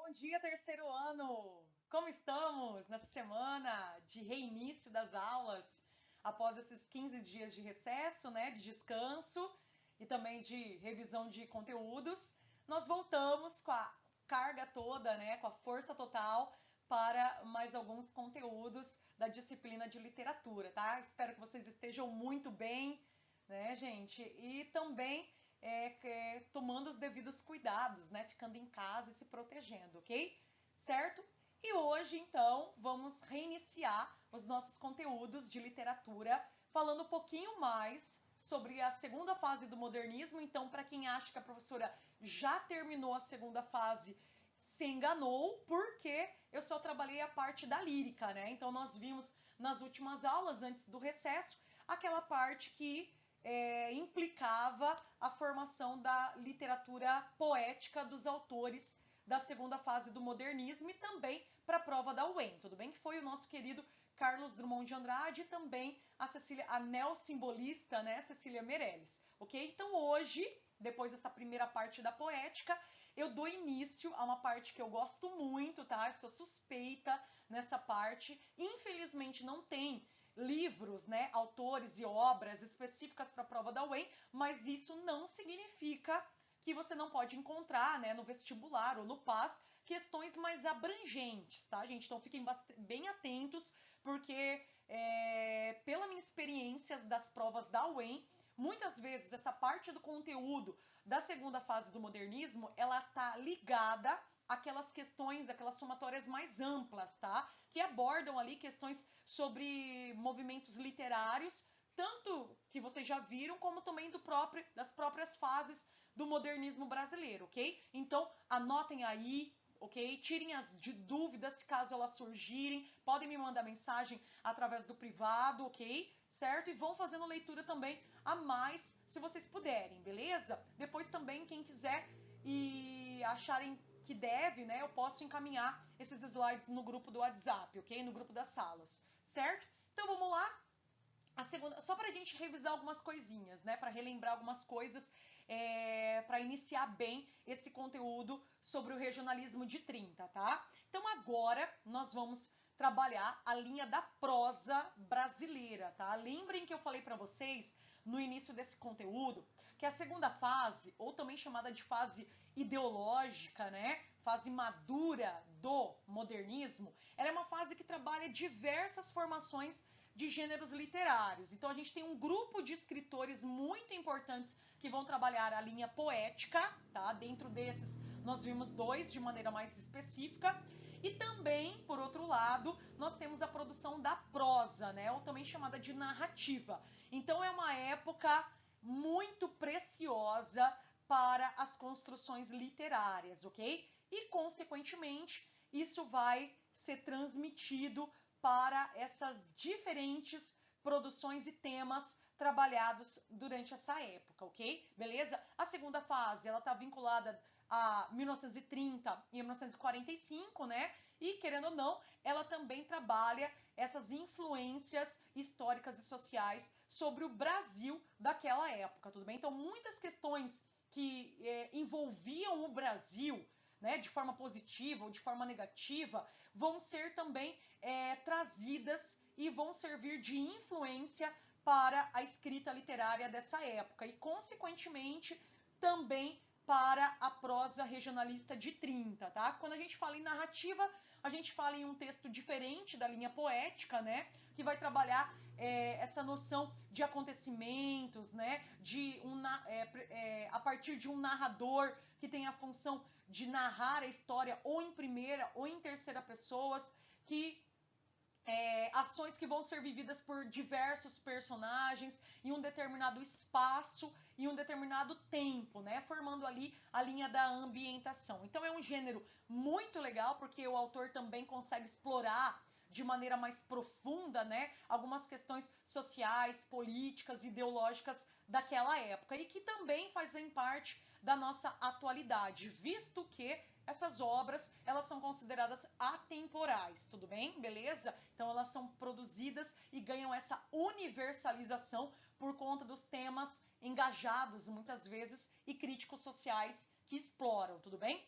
Bom dia, terceiro ano! Como estamos nessa semana de reinício das aulas, após esses 15 dias de recesso, né, de descanso e também de revisão de conteúdos? Nós voltamos com a carga toda, né, com a força total para mais alguns conteúdos da disciplina de literatura, tá? Espero que vocês estejam muito bem, né, gente? E também tomando os devidos cuidados, né? Ficando em casa e se protegendo, ok? Certo? E hoje, então, vamos reiniciar os nossos conteúdos de literatura, falando um pouquinho mais sobre a segunda fase do modernismo. Então, para quem acha que a professora já terminou a segunda fase, se enganou, porque eu só trabalhei a parte da lírica, né? Então, nós vimos nas últimas aulas, antes do recesso, aquela parte que implicava a formação da literatura poética dos autores da segunda fase do modernismo e também para a prova da UEM, tudo bem? Que foi o nosso querido Carlos Drummond de Andrade e também a neossimbolista, né, Cecília Meirelles, ok? Então hoje, depois dessa primeira parte da poética, eu dou início a uma parte que eu gosto muito, tá? Eu sou suspeita nessa parte, infelizmente não tem livros, né, autores e obras específicas para a prova da UEM, mas isso não significa que você não pode encontrar, né, no vestibular ou no PAS, questões mais abrangentes, tá, gente? Então fiquem bem atentos, porque pela minha experiência das provas da UEM, muitas vezes essa parte do conteúdo da segunda fase do modernismo, ela tá ligada aquelas questões, aquelas somatórias mais amplas, tá? Que abordam ali questões sobre movimentos literários, tanto que vocês já viram, como também das próprias fases do modernismo brasileiro, ok? Então, anotem aí, ok? Tirem as dúvidas caso elas surgirem, podem me mandar mensagem através do privado, ok? Certo? E vão fazendo leitura também a mais, se vocês puderem, beleza? Depois também, quem quiser e acharem que deve, né, eu posso encaminhar esses slides no grupo do WhatsApp, ok? No grupo das salas, certo? Então vamos lá. A segunda, só para a gente revisar algumas coisinhas, né? Para relembrar algumas coisas, para iniciar bem esse conteúdo sobre o regionalismo de 30, tá? Então agora nós vamos trabalhar a linha da prosa brasileira, tá? Lembrem que eu falei para vocês no início desse conteúdo que a segunda fase, ou também chamada de fase ideológica, né? Fase madura do modernismo, ela é uma fase que trabalha diversas formações de gêneros literários. Então a gente tem um grupo de escritores muito importantes que vão trabalhar a linha poética, tá? Dentro desses nós vimos dois de maneira mais específica. E também, por outro lado, nós temos a produção da prosa, né? Ou também chamada de narrativa. Então é uma época muito preciosa para as construções literárias, ok? E, consequentemente, isso vai ser transmitido para essas diferentes produções e temas trabalhados durante essa época, ok? Beleza? A segunda fase, ela está vinculada a 1930 e 1945, né? E, querendo ou não, ela também trabalha essas influências históricas e sociais sobre o Brasil daquela época, tudo bem? Então, muitas questões que envolviam o Brasil, né, de forma positiva ou de forma negativa, vão ser também trazidas e vão servir de influência para a escrita literária dessa época e, consequentemente, também para a prosa regionalista de 30, tá? Quando a gente fala em narrativa, a gente fala em um texto diferente da linha poética, né? Que vai trabalhar essa noção de acontecimentos, né? A partir de um narrador que tem a função de narrar a história ou em primeira ou em terceira pessoas, que ações que vão ser vividas por diversos personagens em um determinado espaço e um determinado tempo, né? Formando ali a linha da ambientação. Então é um gênero muito legal, porque o autor também consegue explorar de maneira mais profunda, né, algumas questões sociais, políticas, ideológicas daquela época e que também fazem parte da nossa atualidade, visto que essas obras, elas são consideradas atemporais, tudo bem? Beleza? Então elas são produzidas e ganham essa universalização por conta dos temas engajados, muitas vezes, e críticos sociais que exploram, tudo bem?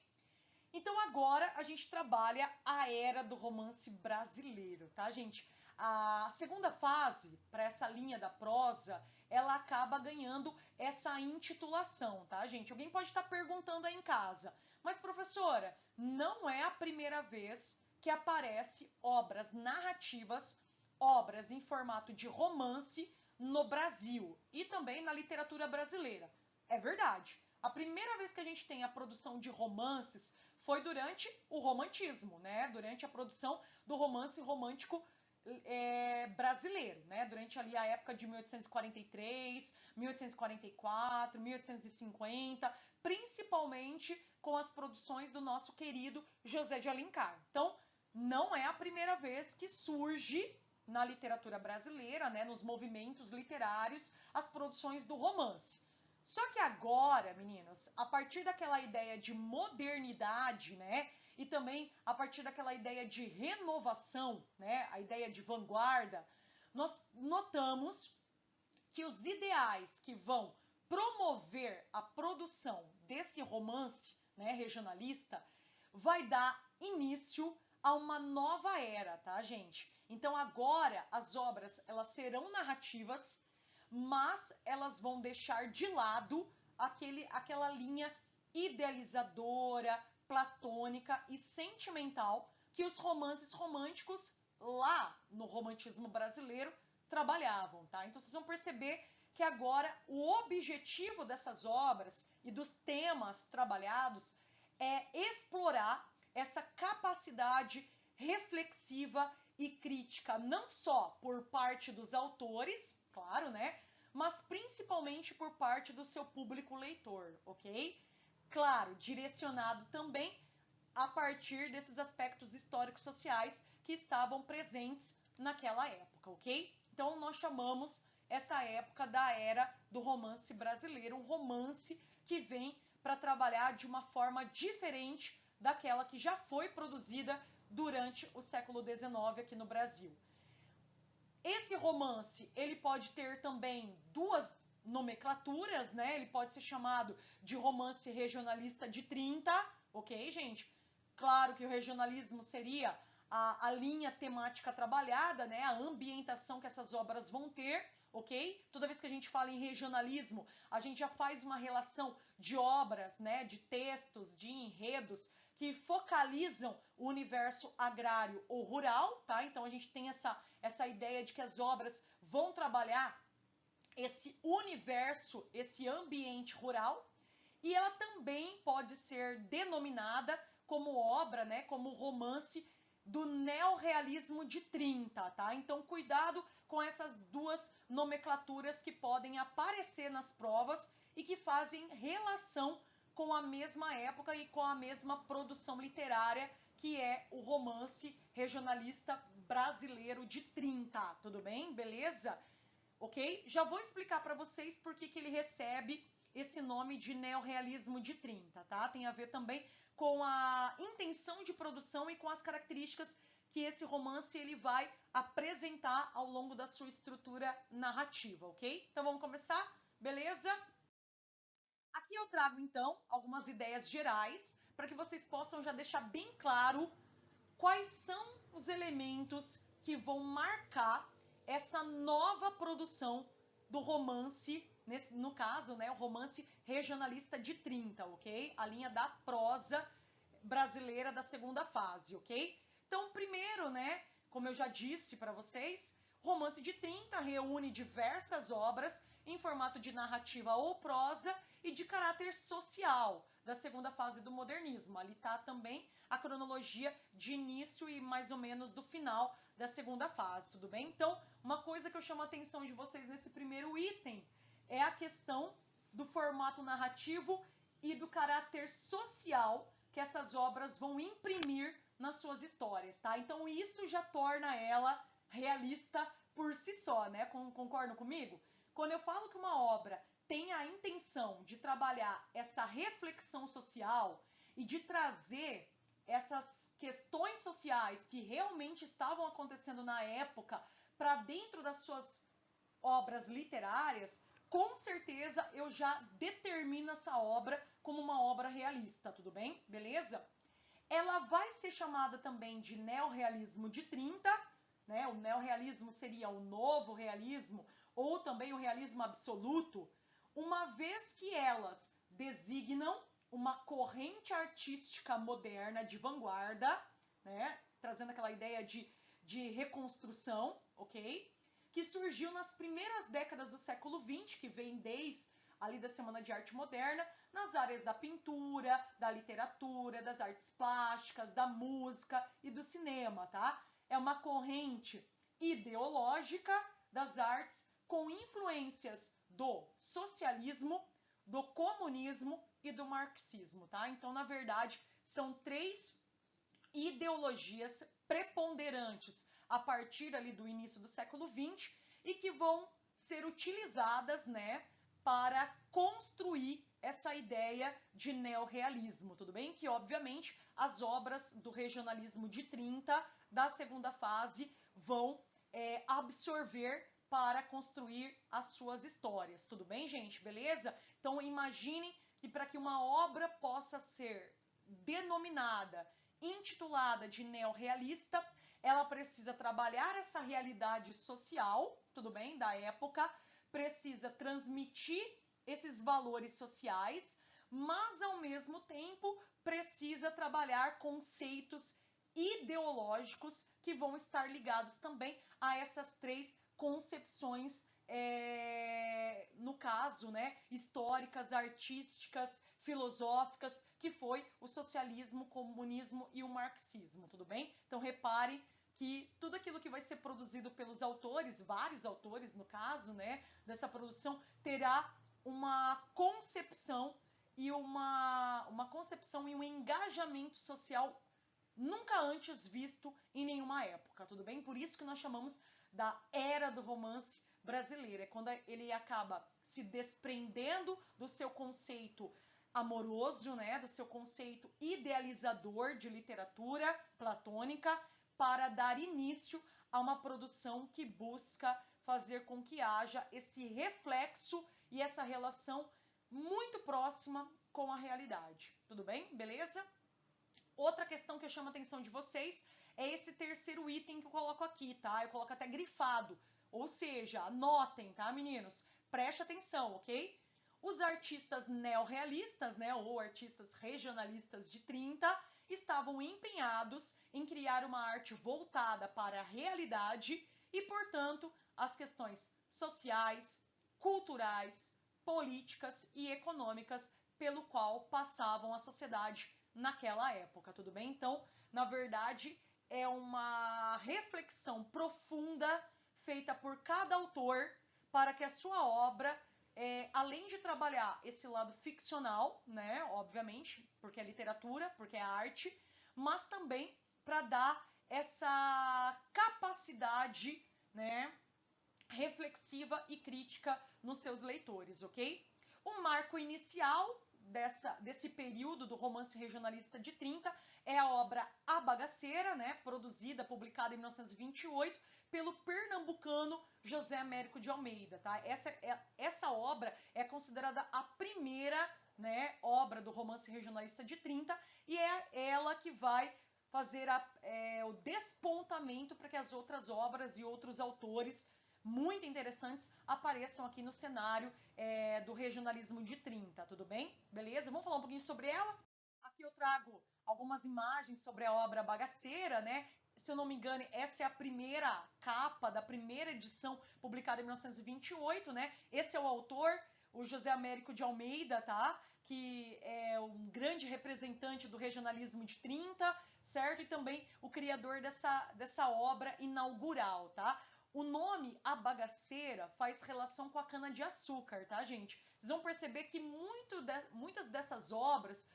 Então agora a gente trabalha a era do romance brasileiro, tá, gente? A segunda fase, para essa linha da prosa, ela acaba ganhando essa intitulação, tá, gente? Alguém pode estar perguntando aí em casa, mas professora, não é a primeira vez que aparece obras narrativas, obras em formato de romance no Brasil e também na literatura brasileira. É verdade. A primeira vez que a gente tem a produção de romances foi durante o romantismo, né? Durante a produção do romance romântico brasileiro, né? Durante ali a época de 1843, 1844, 1850, principalmente com as produções do nosso querido José de Alencar. Então, não é a primeira vez que surge na literatura brasileira, né, nos movimentos literários, as produções do romance. Só que agora, meninos, a partir daquela ideia de modernidade, né, e também a partir daquela ideia de renovação, né, a ideia de vanguarda, nós notamos que os ideais que vão promover a produção desse romance, né, regionalista, vai dar início a uma nova era, tá, gente? Então agora as obras elas serão narrativas, mas elas vão deixar de lado aquela linha idealizadora, platônica e sentimental que os romances românticos lá no romantismo brasileiro trabalhavam, tá? Então vocês vão perceber que agora o objetivo dessas obras e dos temas trabalhados é explorar essa capacidade reflexiva e crítica, não só por parte dos autores, claro, né? Mas principalmente por parte do seu público leitor, ok? Claro, direcionado também a partir desses aspectos históricos sociais que estavam presentes naquela época, ok? Então nós chamamos essa época da era do romance brasileiro, um romance que vem para trabalhar de uma forma diferente daquela que já foi produzida durante o século XIX aqui no Brasil. Esse romance, ele pode ter também duas nomenclaturas, né? Ele pode ser chamado de romance regionalista de 30, ok, gente? Claro que o regionalismo seria a linha temática trabalhada, né? A ambientação que essas obras vão ter, ok? Toda vez que a gente fala em regionalismo, a gente já faz uma relação de obras, né? De textos, de enredos que focalizam o universo agrário ou rural, tá? Então a gente tem essa ideia de que as obras vão trabalhar esse universo, esse ambiente rural, e ela também pode ser denominada como obra, né, como romance do neorrealismo de 30, tá? Então cuidado com essas duas nomenclaturas que podem aparecer nas provas e que fazem relação com a mesma época e com a mesma produção literária, que é o romance regionalista brasileiro de 30, tudo bem? Beleza? Ok? Já vou explicar para vocês por que ele recebe esse nome de neorrealismo de 30, tá? Tem a ver também com a intenção de produção e com as características que esse romance ele vai apresentar ao longo da sua estrutura narrativa, ok? Então vamos começar? Beleza? Aqui eu trago, então, algumas ideias gerais para que vocês possam já deixar bem claro quais são os elementos que vão marcar essa nova produção do romance, no caso, né, o romance regionalista de 30, ok? A linha da prosa brasileira da segunda fase, ok? Então, primeiro, né, como eu já disse para vocês, romance de 30 reúne diversas obras em formato de narrativa ou prosa e de caráter social da segunda fase do modernismo. Ali está também a cronologia de início e mais ou menos do final da segunda fase, tudo bem? Então, uma coisa que eu chamo a atenção de vocês nesse primeiro item é a questão do formato narrativo e do caráter social que essas obras vão imprimir nas suas histórias, tá? Então, isso já torna ela realista por si só, né? Concordam comigo? Quando eu falo que uma obra tem a intenção de trabalhar essa reflexão social e de trazer essas questões sociais que realmente estavam acontecendo na época para dentro das suas obras literárias, com certeza eu já determino essa obra como uma obra realista, tudo bem? Beleza? ela vai ser chamada também de neorrealismo de 30, né? O neorrealismo seria o novo realismo ou também o realismo absoluto, uma vez que elas designam uma corrente artística moderna de vanguarda, né? Trazendo aquela ideia de reconstrução, ok? Que surgiu nas primeiras décadas do século XX, que vem desde ali da Semana de Arte Moderna, nas áreas da pintura, da literatura, das artes plásticas, da música e do cinema, tá? É uma corrente ideológica das artes com influências do socialismo, do comunismo e do marxismo, tá? Então, na verdade, são três ideologias preponderantes a partir ali do início do século XX e que vão ser utilizadas, né, para construir essa ideia de neorrealismo, tudo bem? Que, obviamente, as obras do regionalismo de 30, da segunda fase, vão absorver para construir as suas histórias, tudo bem, gente? Beleza? Então, imaginem que para que uma obra possa ser denominada, intitulada de neorrealista, ela precisa trabalhar essa realidade social, tudo bem, da época, precisa transmitir esses valores sociais, mas ao mesmo tempo precisa trabalhar conceitos ideológicos que vão estar ligados também a essas três concepções, no caso, né, históricas, artísticas, filosóficas, que foi o socialismo, o comunismo e o marxismo, tudo bem? Então repare que tudo aquilo que vai ser produzido pelos autores, vários autores no caso, né, dessa produção, terá uma concepção e uma concepção e um engajamento social nunca antes visto em nenhuma época, tudo bem? Por isso que nós chamamos da era do romance brasileiro, é quando ele acaba se desprendendo do seu conceito amoroso, né, do seu conceito idealizador de literatura platônica, para dar início a uma produção que busca fazer com que haja esse reflexo e essa relação muito próxima com a realidade. Tudo bem? Beleza? Outra questão que eu chamo a atenção de vocês é esse terceiro item que eu coloco aqui, tá? Eu coloco até grifado. Ou seja, anotem, tá, meninos? Preste atenção, ok? Os artistas neorrealistas, né, ou artistas regionalistas de 30, estavam empenhados em criar uma arte voltada para a realidade e, portanto, as questões sociais, culturais, políticas e econômicas pelo qual passavam a sociedade naquela época, tudo bem? Então, na verdade, é uma reflexão profunda feita por cada autor para que a sua obra, além de trabalhar esse lado ficcional, né, obviamente, porque é literatura, porque é arte, mas também para dar essa capacidade, né, reflexiva e crítica nos seus leitores, ok? O marco inicial desse período do romance regionalista de 30 é a obra A Bagaceira, né, produzida, publicada em 1928 pelo pernambucano José Américo de Almeida, tá? Essa obra é considerada a primeira, né, obra do romance regionalista de 30 e é ela que vai fazer o despontamento para que as outras obras e outros autores muito interessantes apareçam aqui no cenário do regionalismo de 30, tudo bem? Beleza? Vamos falar um pouquinho sobre ela? Aqui eu trago algumas imagens sobre a obra Bagaceira, né? Se eu não me engano, essa é a primeira capa da primeira edição publicada em 1928, né? Esse é o autor, o José Américo de Almeida, tá? Que é um grande representante do regionalismo de 30, certo? E também o criador dessa obra inaugural, tá? O nome A Bagaceira faz relação com a cana-de-açúcar, tá, gente? Vocês vão perceber que muitas dessas obras,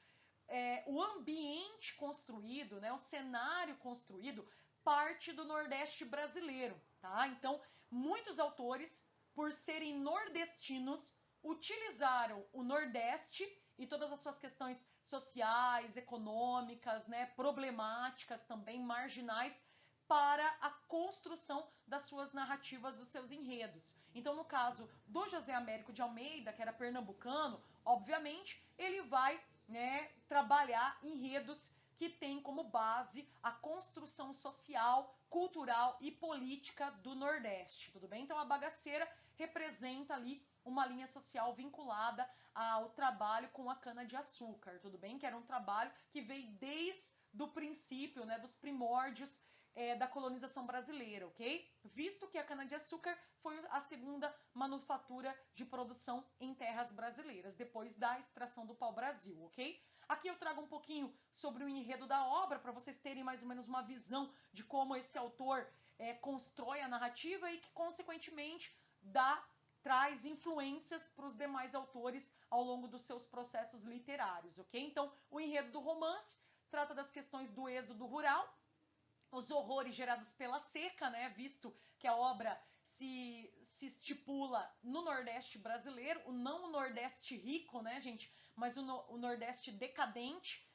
o ambiente construído, né, o cenário construído, parte do Nordeste brasileiro, tá? Então, muitos autores, por serem nordestinos, utilizaram o Nordeste e todas as suas questões sociais, econômicas, né, problemáticas também, marginais, para a construção das suas narrativas, dos seus enredos. Então, no caso do José Américo de Almeida, que era pernambucano, obviamente, ele vai, né, trabalhar enredos que tem como base a construção social, cultural e política do Nordeste, tudo bem? Então a bagaceira representa ali uma linha social vinculada ao trabalho com a cana-de-açúcar, tudo bem? Que era um trabalho que veio desde o princípio, né, dos primórdios da colonização brasileira, ok? Visto que a cana-de-açúcar foi a segunda manufatura de produção em terras brasileiras, depois da extração do pau-brasil, ok? Aqui eu trago um pouquinho sobre o enredo da obra, para vocês terem mais ou menos uma visão de como esse autor constrói a narrativa e que, consequentemente, traz influências para os demais autores ao longo dos seus processos literários, ok? Então, o enredo do romance trata das questões do êxodo rural, os horrores gerados pela seca, né? Visto que a obra se estipula no Nordeste brasileiro, não o Nordeste rico, né, gente? Mas o Nordeste decadente,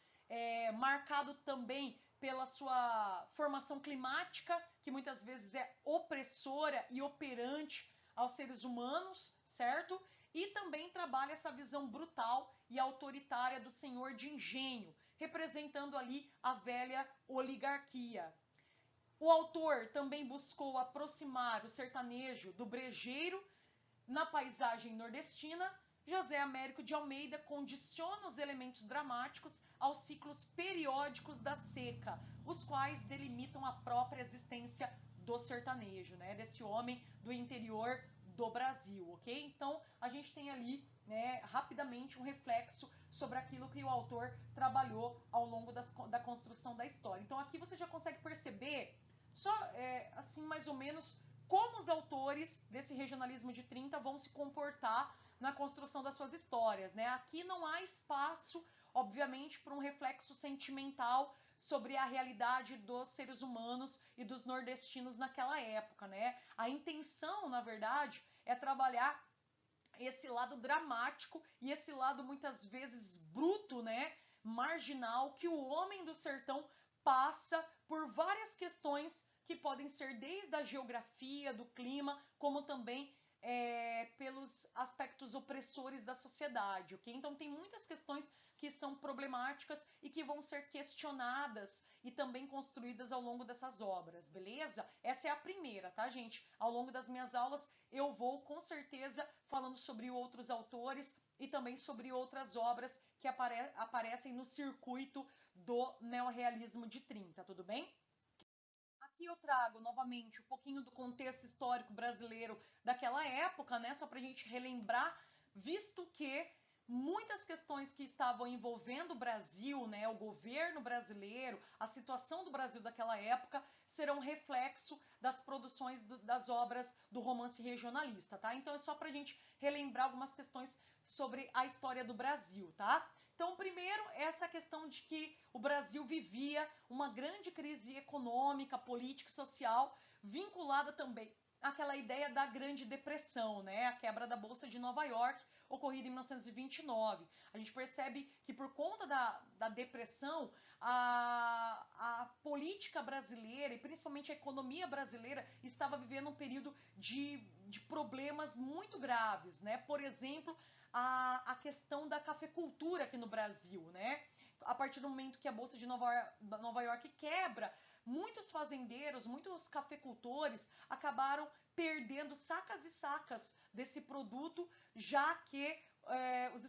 marcado também pela sua formação climática, que muitas vezes é opressora e operante aos seres humanos, certo? E também trabalha essa visão brutal e autoritária do senhor de engenho, representando ali a velha oligarquia. O autor também buscou aproximar o sertanejo do brejeiro na paisagem nordestina. José Américo de Almeida condiciona os elementos dramáticos aos ciclos periódicos da seca, os quais delimitam a própria existência do sertanejo, né, desse homem do interior do Brasil, ok? Então, a gente tem ali, né, rapidamente um reflexo sobre aquilo que o autor trabalhou ao longo da construção da história. Então, aqui você já consegue perceber, só assim, mais ou menos, como os autores desse regionalismo de 30 vão se comportar na construção das suas histórias, né? Aqui não há espaço, obviamente, para um reflexo sentimental sobre a realidade dos seres humanos e dos nordestinos naquela época, né? A intenção, na verdade, é trabalhar esse lado dramático e esse lado muitas vezes bruto, né? Marginal, que o homem do sertão passa por várias questões que podem ser desde a geografia, do clima, como também pelos aspectos opressores da sociedade, ok? Então tem muitas questões que são problemáticas e que vão ser questionadas e também construídas ao longo dessas obras, beleza? Essa é a primeira, tá, gente? Ao longo das minhas aulas eu vou com certeza falando sobre outros autores e também sobre outras obras que aparecem no circuito do neorrealismo de 30, tudo bem? Aqui eu trago novamente um pouquinho do contexto histórico brasileiro daquela época, né? Só para a gente relembrar, visto que muitas questões que estavam envolvendo o Brasil, né, o governo brasileiro, a situação do Brasil daquela época, serão reflexo das produções das obras do romance regionalista, tá? Então é só para a gente relembrar algumas questões sobre a história do Brasil, tá? Então, primeiro, essa questão de que o Brasil vivia uma grande crise econômica, política e social, vinculada também àquela ideia da Grande Depressão, né? A quebra da Bolsa de Nova York, ocorrida em 1929. A gente percebe que por conta da depressão, a política brasileira e principalmente a economia brasileira estava vivendo um período de problemas muito graves, né? Por exemplo, a questão da cafeicultura aqui no Brasil, né? A partir do momento que a Bolsa de Nova York quebra, muitos fazendeiros, muitos cafeicultores acabaram perdendo sacas e sacas desse produto, já que os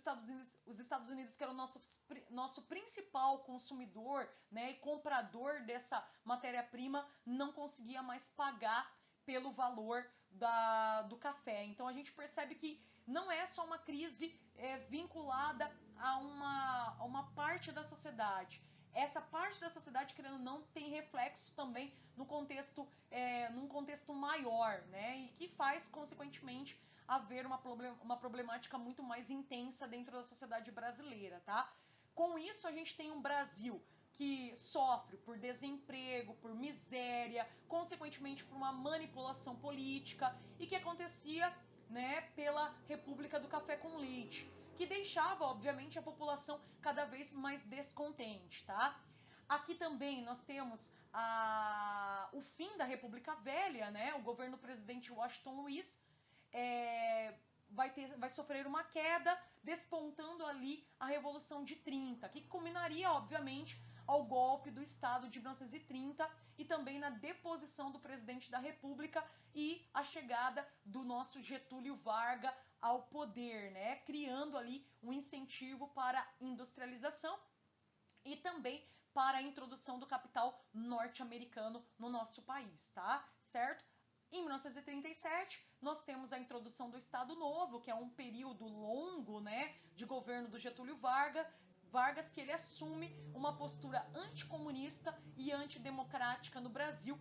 Estados Unidos, que era o nosso principal consumidor, né, e comprador dessa matéria-prima, não conseguia mais pagar pelo valor do café. Então a gente percebe que não é só uma crise vinculada a uma parte da sociedade. Essa parte da sociedade, querendo ou não, tem reflexo também no contexto, num contexto maior, né? E que faz, consequentemente, haver uma problemática muito mais intensa dentro da sociedade brasileira, tá? Com isso, a gente tem um Brasil que sofre por desemprego, por miséria, consequentemente por uma manipulação política e que acontecia, né, pela República do Café com Leite, que deixava, obviamente, a população cada vez mais descontente, tá? Aqui também nós temos o fim da República Velha, né? O governo do presidente Washington Luiz vai sofrer uma queda, despontando ali a Revolução de 30, que culminaria, obviamente, ao golpe do Estado de 1930 e também na deposição do presidente da República e a chegada do nosso Getúlio Vargas ao poder, né? Criando ali um incentivo para a industrialização e também para a introdução do capital norte-americano no nosso país, tá? Certo? Em 1937, nós temos a introdução do Estado Novo, que é um período longo, né, de governo do Getúlio Vargas, que ele assume uma postura anticomunista e antidemocrática no Brasil,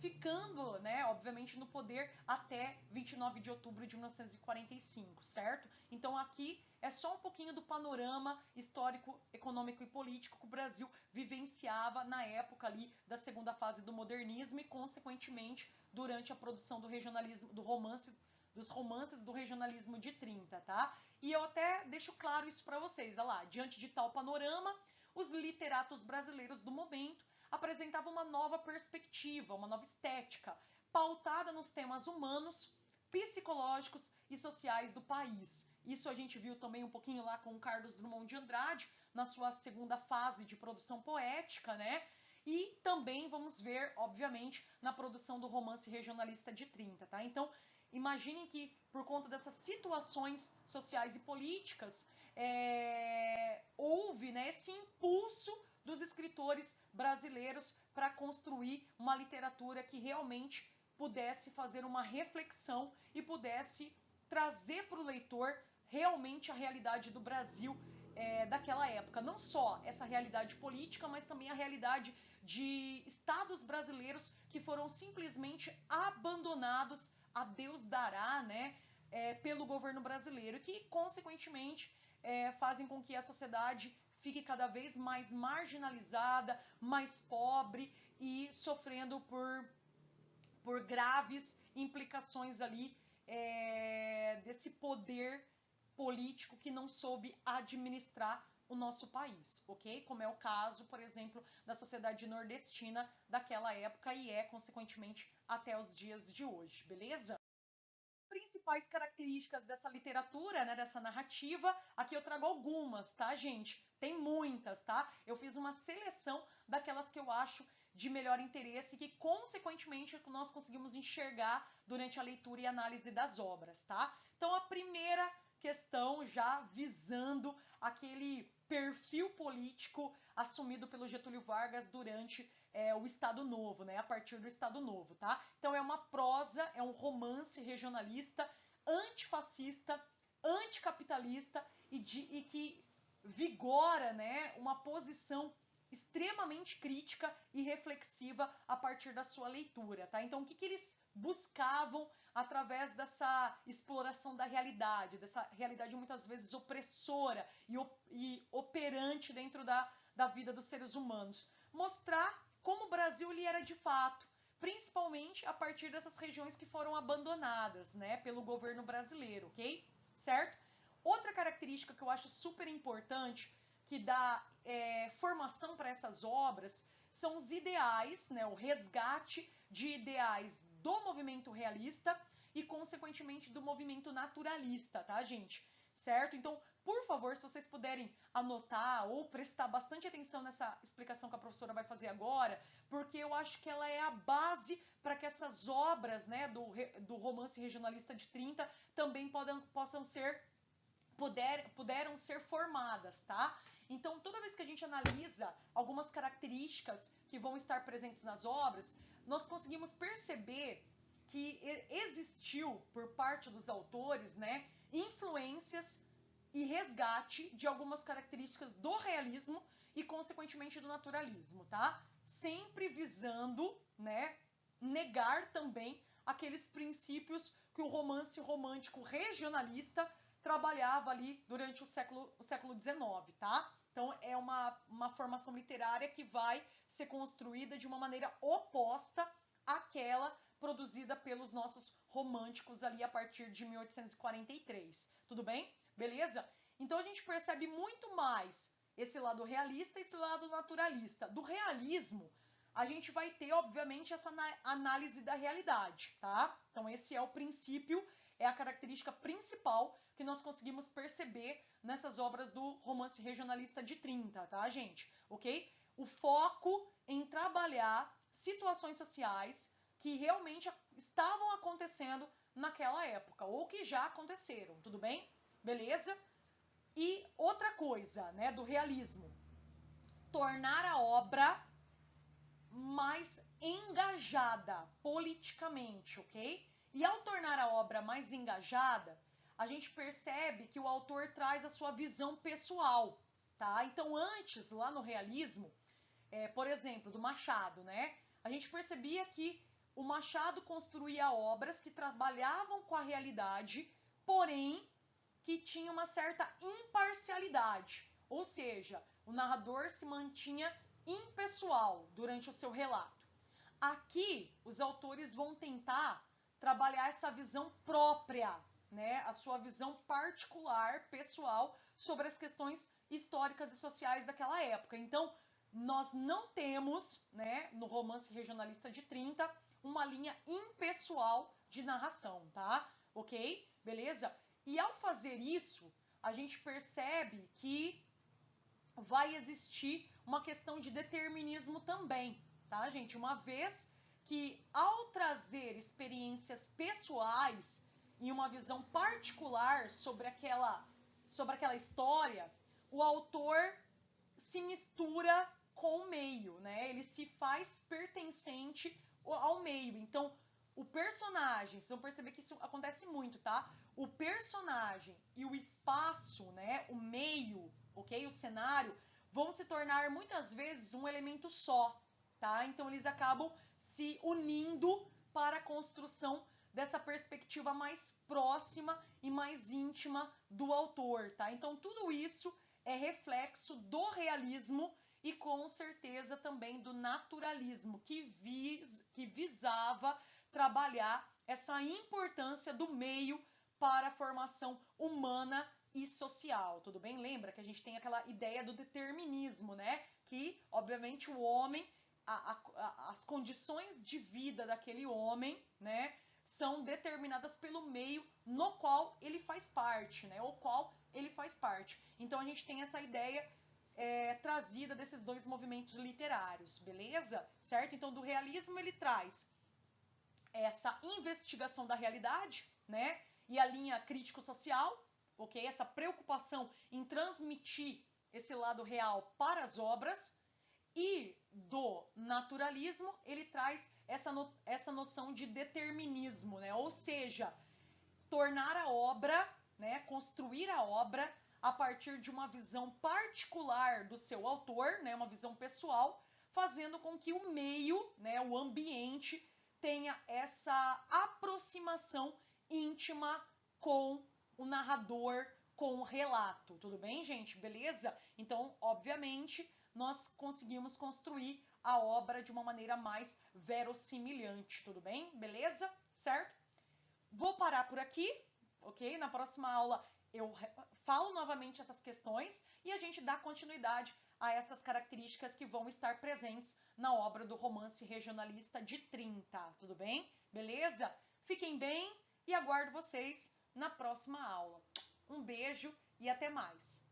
ficando, né, obviamente, no poder até 29 de outubro de 1945, certo? Então aqui é só um pouquinho do panorama histórico, econômico e político que o Brasil vivenciava na época ali da segunda fase do modernismo e, consequentemente, durante a produção do regionalismo, dos romances do regionalismo de 30, tá? E eu até deixo claro isso para vocês, olha lá, diante de tal panorama, os literatos brasileiros do momento apresentavam uma nova perspectiva, uma nova estética, pautada nos temas humanos, psicológicos e sociais do país. Isso a gente viu também um pouquinho lá com o Carlos Drummond de Andrade, na sua segunda fase de produção poética, né? E também vamos ver, obviamente, na produção do romance regionalista de 30, tá? Então, imaginem que, por conta dessas situações sociais e políticas, houve, né, esse impulso dos escritores brasileiros para construir uma literatura que realmente pudesse fazer uma reflexão e pudesse trazer para o leitor realmente a realidade do Brasil daquela época. Não só essa realidade política, mas também a realidade de estados brasileiros que foram simplesmente abandonados a Deus dará, né, pelo governo brasileiro, que consequentemente fazem com que a sociedade fique cada vez mais marginalizada, mais pobre e sofrendo por graves implicações ali desse poder político que não soube administrar o nosso país, ok? Como é o caso, por exemplo, da sociedade nordestina daquela época e consequentemente, até os dias de hoje, beleza? Principais características dessa literatura, né, dessa narrativa, aqui eu trago algumas, tá, gente? Tem muitas, tá? Eu fiz uma seleção daquelas que eu acho de melhor interesse e que, consequentemente, nós conseguimos enxergar durante a leitura e análise das obras, tá? Então, a primeira questão, já visando aquele perfil político assumido pelo Getúlio Vargas durante o Estado Novo, né? A partir do Estado Novo, tá? Então é uma prosa, é um romance regionalista, antifascista, anticapitalista e que vigora, né, uma posição extremamente crítica e reflexiva a partir da sua leitura, tá? Então, o que eles buscavam através dessa exploração da realidade, dessa realidade muitas vezes opressora e operante dentro da vida dos seres humanos? Mostrar como o Brasil ele era de fato, principalmente a partir dessas regiões que foram abandonadas, né, pelo governo brasileiro, ok? Certo? Outra característica que eu acho super importante, que dá formação para essas obras, são os ideais, né, o resgate de ideais do movimento realista e, consequentemente, do movimento naturalista, tá, gente? Certo? Então, por favor, se vocês puderem anotar ou prestar bastante atenção nessa explicação que a professora vai fazer agora, porque eu acho que ela é a base para que essas obras, né, do romance regionalista de 30 também puderam ser formadas, tá? Então, toda vez que a gente analisa algumas características que vão estar presentes nas obras, nós conseguimos perceber que existiu, por parte dos autores, né, influências e resgate de algumas características do realismo e, consequentemente, do naturalismo, tá? Sempre visando, né, negar também aqueles princípios que o romance romântico regionalista trabalhava ali durante o século XIX, tá? Então, é uma formação literária que vai ser construída de uma maneira oposta àquela produzida pelos nossos românticos ali a partir de 1843. Tudo bem? Beleza? Então, a gente percebe muito mais esse lado realista e esse lado naturalista. Do realismo, a gente vai ter, obviamente, essa análise da realidade, tá? Então, esse é o princípio é a característica principal que nós conseguimos perceber nessas obras do romance regionalista de 30, tá, gente? Ok? O foco em trabalhar situações sociais que realmente estavam acontecendo naquela época, ou que já aconteceram, tudo bem? Beleza? E outra coisa, né, do realismo, tornar a obra mais engajada politicamente, ok? E ao tornar a obra mais engajada, a gente percebe que o autor traz a sua visão pessoal, tá? Então antes, lá no realismo, por exemplo, do Machado, né? A gente percebia que o Machado construía obras que trabalhavam com a realidade, porém que tinha uma certa imparcialidade, ou seja, o narrador se mantinha impessoal durante o seu relato. Aqui, os autores vão tentar trabalhar essa visão própria, né, a sua visão particular, pessoal, sobre as questões históricas e sociais daquela época. Então, nós não temos, né, no romance regionalista de 30, uma linha impessoal de narração, tá? Ok? Beleza? E ao fazer isso, a gente percebe que vai existir uma questão de determinismo também, tá, gente? Uma vez que, ao trazer experiências pessoais e uma visão particular sobre aquela história, o autor se mistura com o meio, né? Ele se faz pertencente ao meio. Então, o personagem, vocês vão perceber que isso acontece muito, tá? O personagem e o espaço, né, o meio, ok? O cenário, vão se tornar muitas vezes um elemento só, tá? Então eles acabam se unindo para a construção dessa perspectiva mais próxima e mais íntima do autor, tá? Então tudo isso é reflexo do realismo e com certeza também do naturalismo, que visava trabalhar essa importância do meio para a formação humana e social, tudo bem? Lembra que a gente tem aquela ideia do determinismo, né? Que, obviamente, o homem, as condições de vida daquele homem, né, são determinadas pelo meio no qual ele faz parte, né? O qual ele faz parte. Então, a gente tem essa ideia trazida desses dois movimentos literários, beleza? Certo? Então, do realismo ele traz essa investigação da realidade, né? E a linha crítico-social, ok? Essa preocupação em transmitir esse lado real para as obras. E do naturalismo, ele traz essa noção de determinismo, né? Ou seja, tornar a obra, né? Construir a obra a partir de uma visão particular do seu autor, né? Uma visão pessoal, fazendo com que o meio, né? O ambiente, tenha essa aproximação íntima com o narrador, com o relato. Tudo bem, gente? Beleza? Então, obviamente, nós conseguimos construir a obra de uma maneira mais verossimilhante. Tudo bem? Beleza? Certo? Vou parar por aqui, ok? Na próxima aula eu falo novamente essas questões e a gente dá continuidade a essas características que vão estar presentes na obra do romance regionalista de 30, tudo bem? Beleza? Fiquem bem e aguardo vocês na próxima aula. Um beijo e até mais!